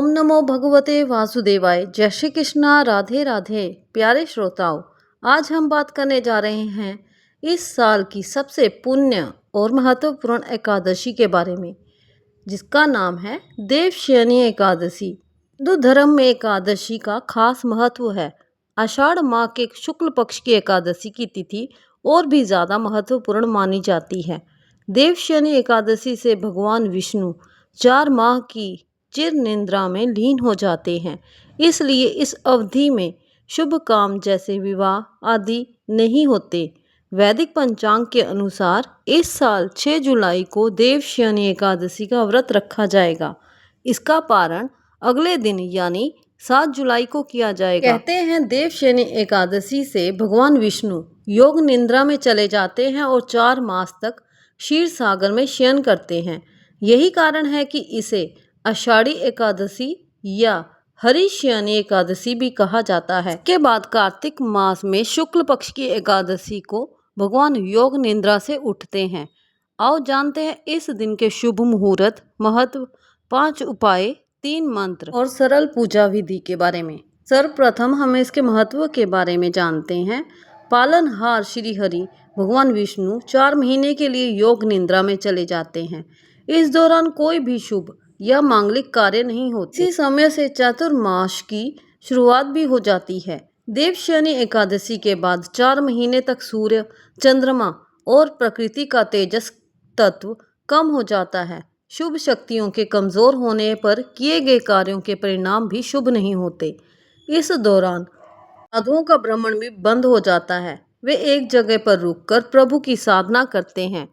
ओम नमो भगवते वासुदेवाय। जय श्री कृष्णा, राधे राधे। प्यारे श्रोताओं, आज हम बात करने जा रहे हैं इस साल की सबसे पुण्य और महत्वपूर्ण एकादशी के बारे में, जिसका नाम है देवशयनी एकादशी। हिंदू धर्म में एकादशी का खास महत्व है। आषाढ़ माह के शुक्ल पक्ष की एकादशी की तिथि और भी ज़्यादा महत्वपूर्ण मानी जाती है। देवशयनी एकादशी से भगवान विष्णु 4 माह की चिर निद्रा में लीन हो जाते हैं, इसलिए इस अवधि में शुभ काम जैसे विवाह आदि नहीं होते। वैदिक पंचांग के अनुसार इस साल 6 जुलाई को देवशयनी एकादशी का व्रत रखा जाएगा। इसका पारण अगले दिन यानी 7 जुलाई को किया जाएगा। कहते हैं देवशयनी एकादशी से भगवान विष्णु योग निद्रा में चले जाते हैं और 4 मास तक क्षीर सागर में शयन करते हैं। यही कारण है कि इसे आषाढ़ी एकादशी या हरिशयनी एकादशी भी कहा जाता है। के बाद कार्तिक मास में शुक्ल पक्ष की एकादशी को भगवान योग निद्रा से उठते हैं। आओ जानते हैं इस दिन के शुभ मुहूर्त, महत्व, 5 उपाय, 3 मंत्र और सरल पूजा विधि के बारे में। सर्वप्रथम हम इसके महत्व के बारे में जानते हैं। पालनहार श्री हरि भगवान विष्णु 4 महीने के लिए योग निद्रा में चले जाते हैं। इस दौरान कोई भी शुभ या मांगलिक कार्य नहीं होते। इसी समय से चातुर्मास की शुरुआत भी हो जाती है। देवशयनी एकादशी के बाद 4 महीने तक सूर्य, चंद्रमा और प्रकृति का तेजस तत्व कम हो जाता है। शुभ शक्तियों के कमजोर होने पर किए गए कार्यों के परिणाम भी शुभ नहीं होते। इस दौरान साधुओं का भ्रमण भी बंद हो जाता है। वे एक जगह पर रुककर प्रभु की साधना करते हैं।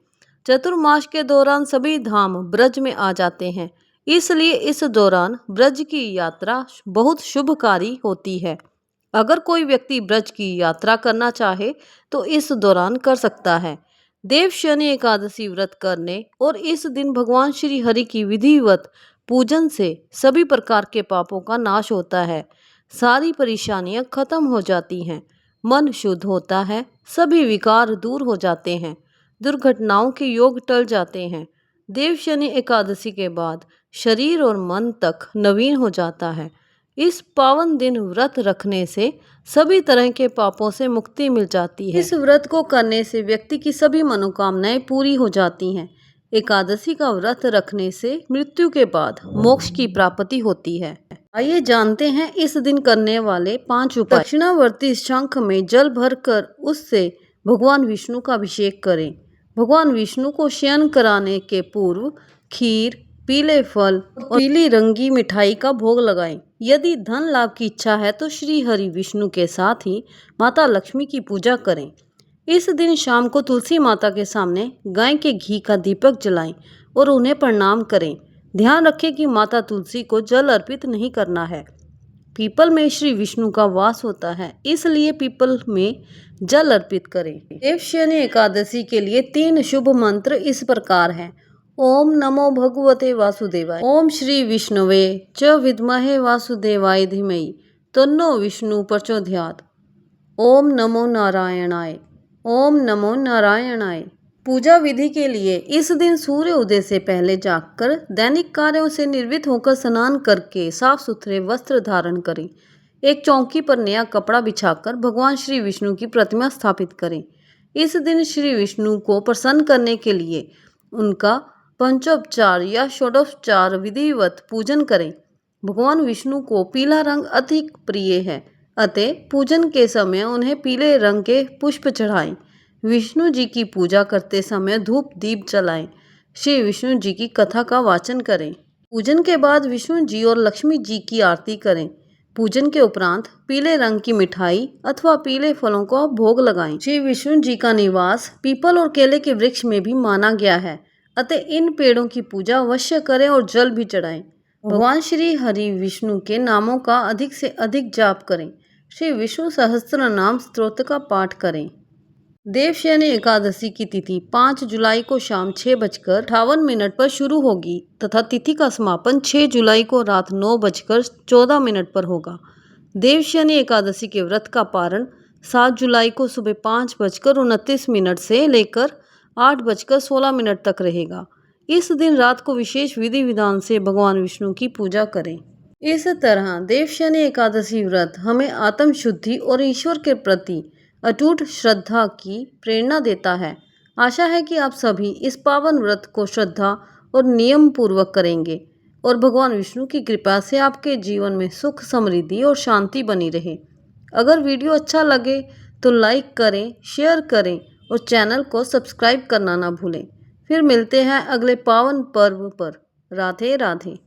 चतुर्मास के दौरान सभी धाम ब्रज में आ जाते हैं, इसलिए इस दौरान ब्रज की यात्रा बहुत शुभकारी होती है। अगर कोई व्यक्ति ब्रज की यात्रा करना चाहे तो इस दौरान कर सकता है। देवशयनी एकादशी व्रत करने और इस दिन भगवान श्री हरि की विधिवत पूजन से सभी प्रकार के पापों का नाश होता है। सारी परेशानियां खत्म हो जाती हैं, मन शुद्ध होता है, सभी विकार दूर हो जाते हैं, दुर्घटनाओं के योग टल जाते हैं। देवशयनी एकादशी के बाद शरीर और मन तक नवीन हो जाता है। इस पावन दिन व्रत रखने से सभी तरह के पापों से मुक्ति मिल जाती है। इस व्रत को करने से व्यक्ति की सभी मनोकामनाएं पूरी हो जाती हैं। एकादशी का व्रत रखने से मृत्यु के बाद मोक्ष की प्राप्ति होती है। आइए जानते हैं इस दिन करने वाले 5 उपाय। दक्षिणावर्ती शंख में जल भरकर उससे भगवान विष्णु का अभिषेक करें। भगवान विष्णु को शयन कराने के पूर्व खीर, पीले फल और पीली रंगी मिठाई का भोग लगाएं। यदि धन लाभ की इच्छा है तो श्री हरि विष्णु के साथ ही माता लक्ष्मी की पूजा करें। इस दिन शाम को तुलसी माता के सामने गाय के घी का दीपक जलाएं और उन्हें प्रणाम करें। ध्यान रखें कि माता तुलसी को जल अर्पित नहीं करना है। पीपल में श्री विष्णु का वास होता है, इसलिए पीपल में जल अर्पित करें। देवशयनी एकादशी के लिए 3 शुभ मंत्र इस प्रकार हैं। ओम नमो भगवते वासुदेवाय। ओम श्री विष्णुवे च विद्महे वासुदेवाय धीमहि तन्नो विष्णु प्रचोदयात्। ओम नमो नारायणाय। ओम नमो नारायणाय। पूजा विधि के लिए इस दिन सूर्य उदय से पहले जागकर दैनिक कार्यों से निवृत्त होकर स्नान करके साफ सुथरे वस्त्र धारण करें। एक चौकी पर नया कपड़ा बिछाकर भगवान श्री विष्णु की प्रतिमा स्थापित करें। इस दिन श्री विष्णु को प्रसन्न करने के लिए उनका पंचोपचार या षोडशोपचार विधिवत पूजन करें। भगवान विष्णु को पीला रंग अधिक प्रिय है, अतः पूजन के समय उन्हें पीले रंग के पुष्प चढ़ाएं। विष्णु जी की पूजा करते समय धूप दीप जलाएं। श्री विष्णु जी की कथा का वाचन करें। पूजन के बाद विष्णु जी और लक्ष्मी जी की आरती करें। पूजन के उपरांत पीले रंग की मिठाई अथवा पीले फलों का भोग लगाएं। श्री विष्णु जी का निवास पीपल और केले के वृक्ष में भी माना गया है, अतः इन पेड़ों की पूजा अवश्य करें और जल भी चढ़ाएं। भगवान श्री हरि विष्णु के नामों का अधिक से अधिक जाप करें। श्री विष्णु सहस्त्र नाम स्तोत्र का पाठ करें। देवशयनी एकादशी की तिथि 5 जुलाई को शाम 6:58 पर शुरू होगी तथा तिथि का समापन 6 जुलाई को रात 9:14 पर होगा। देवशयनी एकादशी के व्रत का पारण 7 जुलाई को सुबह 5:29 से लेकर 8:16 तक रहेगा। इस दिन रात को विशेष विधि विधान से भगवान विष्णु की पूजा करें। इस तरह देवशयनी एकादशी व्रत हमें आत्म शुद्धि और ईश्वर के प्रति अटूट श्रद्धा की प्रेरणा देता है। आशा है कि आप सभी इस पावन व्रत को श्रद्धा और नियम पूर्वक करेंगे और भगवान विष्णु की कृपा से आपके जीवन में सुख, समृद्धि और शांति बनी रहे। अगर वीडियो अच्छा लगे तो लाइक करें, शेयर करें और चैनल को सब्सक्राइब करना ना भूलें। फिर मिलते हैं अगले पावन पर्व पर। राधे राधे।